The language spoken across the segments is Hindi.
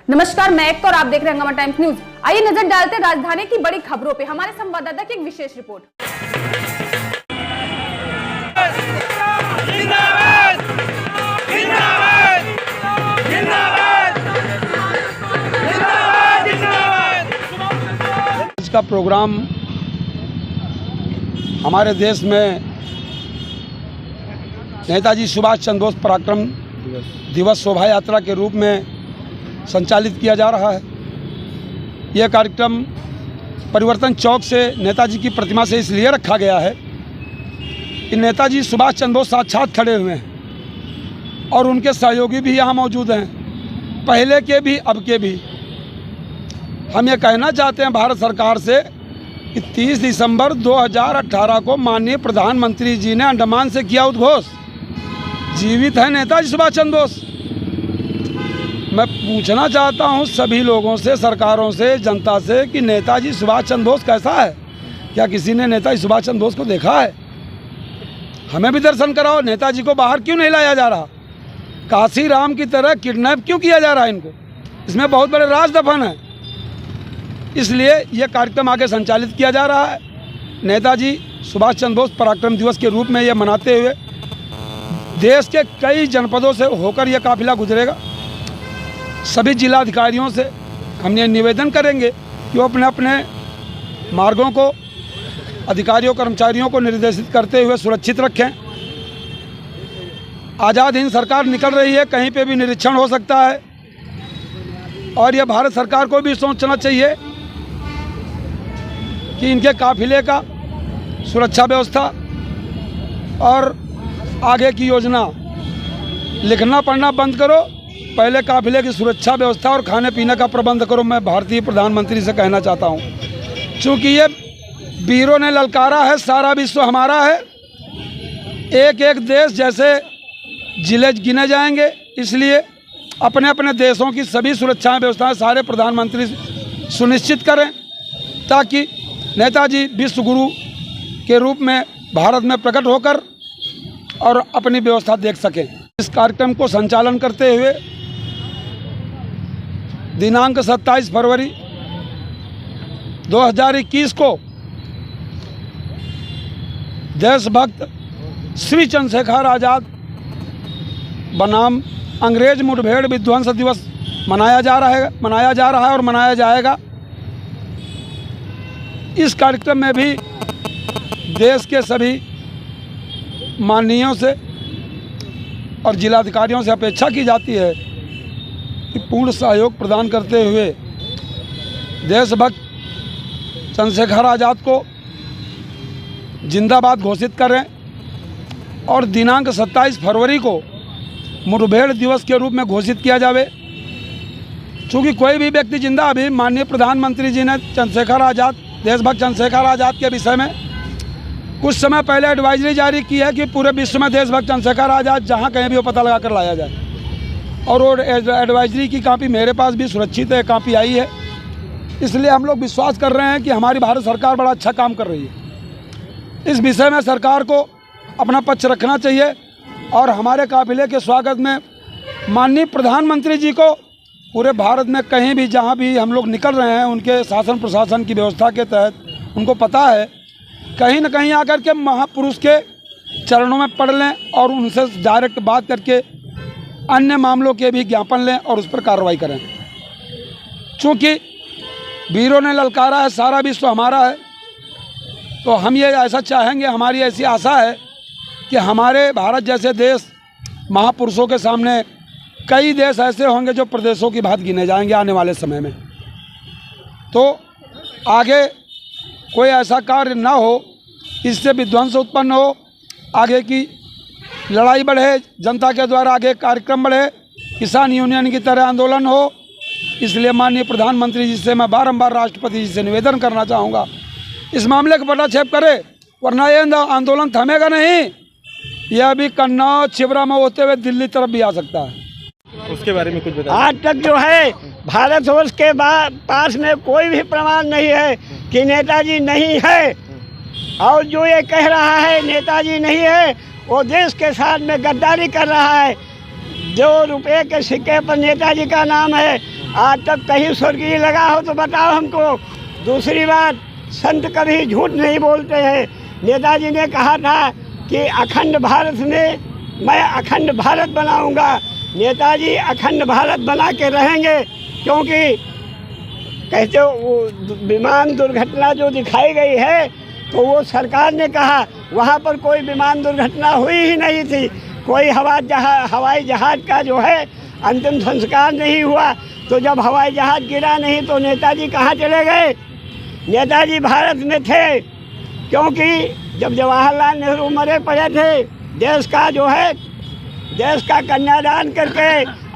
नमस्कार, मैं एक और आप देख रहे हैं हंगामा टाइम्स न्यूज। आइए नजर डालते हैं राजधानी की बड़ी खबरों पे। हमारे संवाददाता की एक विशेष रिपोर्ट। आज का प्रोग्राम हमारे देश में नेताजी सुभाष चंद्र बोस पराक्रम दिवस शोभा यात्रा के रूप में संचालित किया जा रहा है। यह कार्यक्रम परिवर्तन चौक से नेताजी की प्रतिमा से इसलिए रखा गया है कि नेताजी सुभाष चंद्र बोस साक्षात खड़े हुए हैं और उनके सहयोगी भी यहाँ मौजूद हैं, पहले के भी अब के भी। हम ये कहना चाहते हैं भारत सरकार से कि 30 दिसंबर 2018 को माननीय प्रधानमंत्री जी ने अंडमान से किया उद्घोष, जीवित है नेताजी सुभाष चंद्र बोस। मैं पूछना चाहता हूं सभी लोगों से, सरकारों से, जनता से कि नेताजी सुभाष चंद्र बोस कैसा है? क्या किसी ने नेताजी सुभाष चंद्र बोस को देखा है? हमें भी दर्शन कराओ। नेताजी को बाहर क्यों नहीं लाया जा रहा? काशी राम की तरह किडनैप क्यों किया जा रहा है इनको? इसमें बहुत बड़े राज दफन है। इसलिए यह कार्यक्रम आगे संचालित किया जा रहा है। नेताजी सुभाष चंद्र बोस पराक्रम दिवस के रूप में यह मनाते हुए देश के कई जनपदों से होकर यह काफिला गुजरेगा। सभी जिलाधिकारियों से हम ये निवेदन करेंगे कि वो अपने अपने मार्गों को अधिकारियों कर्मचारियों को निर्देशित करते हुए सुरक्षित रखें। आज़ाद हिंद सरकार निकल रही है, कहीं पे भी निरीक्षण हो सकता है और यह भारत सरकार को भी सोचना चाहिए कि इनके काफिले का सुरक्षा व्यवस्था और आगे की योजना लिखना पढ़ना बंद करो, पहले काफिले की सुरक्षा व्यवस्था और खाने पीने का प्रबंध करो। मैं भारतीय प्रधानमंत्री से कहना चाहता हूं, क्योंकि ये वीरों ने ललकारा है, सारा विश्व हमारा है। एक एक देश जैसे जिले गिने जाएंगे, इसलिए अपने अपने देशों की सभी सुरक्षा व्यवस्थाएं सारे प्रधानमंत्री सुनिश्चित करें ताकि नेताजी विश्व गुरु के रूप में भारत में प्रकट होकर और अपनी व्यवस्था देख सकें। इस कार्यक्रम को संचालन करते हुए दिनांक 27 फरवरी 2021 को देशभक्त श्री चंद्रशेखर आज़ाद बनाम अंग्रेज मुठभेड़ विध्वंस दिवस मनाया जा रहा है और मनाया जाएगा। इस कार्यक्रम में भी देश के सभी माननीयों से और जिलाधिकारियों से अपेक्षा की जाती है कि पूर्ण सहयोग प्रदान करते हुए देशभक्त चंद्रशेखर आज़ाद को जिंदाबाद घोषित करें और दिनांक 27 फरवरी को मुठभेड़ दिवस के रूप में घोषित किया जावे। चूँकि कोई भी व्यक्ति जिंदा, अभी माननीय प्रधानमंत्री जी ने चंद्रशेखर आज़ाद, देशभक्त चंद्रशेखर आज़ाद के विषय में कुछ समय पहले एडवाइजरी जारी की है कि पूरे विश्व में देशभक्त चंद्रशेखर आज़ाद जहाँ कहीं भी वो पता लगा कर लाया जाए, और वो एडवाइजरी की कॉपी मेरे पास भी सुरक्षित है, कॉपी आई है। इसलिए हम लोग विश्वास कर रहे हैं कि हमारी भारत सरकार बड़ा अच्छा काम कर रही है। इस विषय में सरकार को अपना पक्ष रखना चाहिए और हमारे काफिले के स्वागत में माननीय प्रधानमंत्री जी को पूरे भारत में कहीं भी जहाँ भी हम लोग निकल रहे हैं, उनके शासन प्रशासन की व्यवस्था के तहत उनको पता है, कहीं न कहीं आकर के महापुरुष के चरणों में पढ़ लें और उनसे डायरेक्ट बात करके अन्य मामलों के भी ज्ञापन लें और उस पर कार्रवाई करें। चूँकि वीरों ने ललकारा है, सारा विश्व हमारा है, तो हम ये ऐसा चाहेंगे, हमारी ऐसी आशा है कि हमारे भारत जैसे देश महापुरुषों के सामने कई देश ऐसे होंगे जो प्रदेशों की बात गिने जाएंगे आने वाले समय में। तो आगे कोई ऐसा कार्य ना हो, इससे विध्वंस उत्पन्न हो, आगे की लड़ाई बढ़े, जनता के द्वारा आगे कार्यक्रम बढ़े, किसान यूनियन की तरह आंदोलन हो। इसलिए माननीय प्रधानमंत्री जी से मैं बारंबार राष्ट्रपति जी से निवेदन करना चाहूँगा, इस मामले का पटाक्षेप करे, वरना ये आंदोलन थमेगा नहीं। यह अभी कन्नौज छिबरा में होते हुए दिल्ली तरफ भी आ सकता है। उसके बारे में कुछ बताइए। आज तक जो है भारतवर्ष के पास में कोई भी प्रमाण नहीं है कि नेताजी नहीं है, और जो ये कह रहा है नेताजी नहीं है, वो देश के साथ में गद्दारी कर रहा है। ₹2 के सिक्के पर नेताजी का नाम है। आज तक कहीं स्वर्गीय लगा हो तो बताओ हमको। दूसरी बात, संत कभी झूठ नहीं बोलते हैं। नेताजी ने कहा था कि अखंड भारत में मैं अखंड भारत बनाऊंगा। नेताजी अखंड भारत बना के रहेंगे, क्योंकि कहते वो विमान दुर्घटना जो दिखाई गई है तो वो सरकार ने कहा वहाँ पर कोई विमान दुर्घटना हुई ही नहीं थी। कोई हवाई जहाज़ का जो है अंतिम संस्कार नहीं हुआ। तो जब हवाई जहाज़ गिरा नहीं तो नेताजी कहाँ चले गए? नेताजी भारत में थे, क्योंकि जब जवाहरलाल नेहरू मरे पड़े थे, देश का कन्यादान करके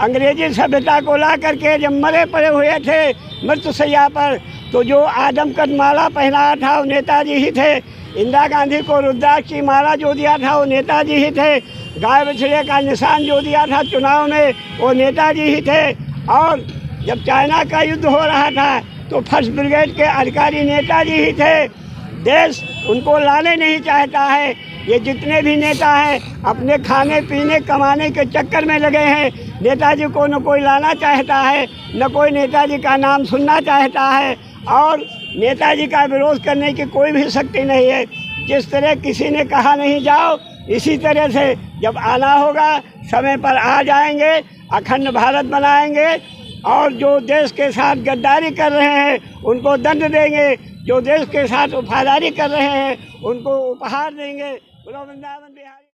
अंग्रेजी सभ्यता को ला करके जब मरे पड़े हुए थे मृत्युशैया पर, तो जो आदम कद माला पहनाया था वो नेताजी ही थे। इंदिरा गांधी को रुद्राक्ष की माला जो दिया था वो नेताजी ही थे। गाय बछड़े का निशान जो दिया था चुनाव में वो नेताजी ही थे। और जब चाइना का युद्ध हो रहा था तो फर्स्ट ब्रिगेड के अधिकारी नेताजी ही थे। देश उनको लाने नहीं चाहता है। ये जितने भी नेता हैं अपने खाने पीने कमाने के चक्कर में लगे हैं। नेताजी को न कोई लाना चाहता है, न कोई नेताजी का नाम सुनना चाहता है, और नेताजी का विरोध करने की कोई भी शक्ति नहीं है। जिस तरह किसी ने कहा नहीं जाओ, इसी तरह से जब आना होगा समय पर आ जाएंगे, अखंड भारत बनाएंगे, और जो देश के साथ गद्दारी कर रहे हैं उनको दंड देंगे, जो देश के साथ वफादारी कर रहे हैं उनको उपहार देंगे। बोलो वृंदावन बिहारी।